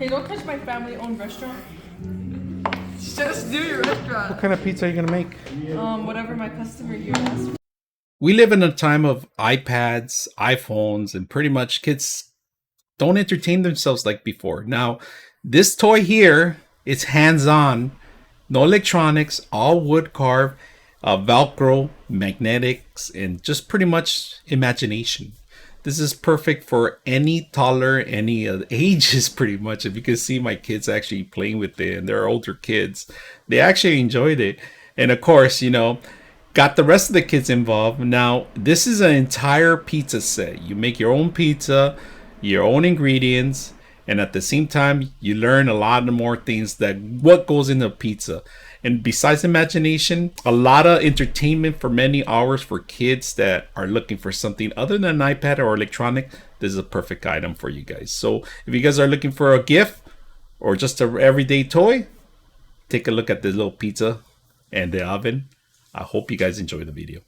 Hey, don't touch my family-owned restaurant. Just do your restaurant. What kind of pizza are you gonna make? Whatever my customer here asks for. We live in a time of iPads, iPhones, and pretty much kids don't entertain themselves like before. Now, this toy here, it's hands-on, no electronics, all wood carved, Velcro, magnetics, and just pretty much imagination. This is perfect for any toddler, any ages, pretty much. If you can see my kids actually playing with it, and they're older kids, they actually enjoyed it. And of course, got the rest of the kids involved. Now, this is an entire pizza set. You make your own pizza, your own ingredients, and at the same time, you learn a lot more things that what goes into pizza. And besides imagination, a lot of entertainment for many hours for kids that are looking for something other than an iPad or electronic. This is a perfect item for you guys. So if you guys are looking for a gift or just an everyday toy, take a look at this little pizza and the oven. I hope you guys enjoy the video.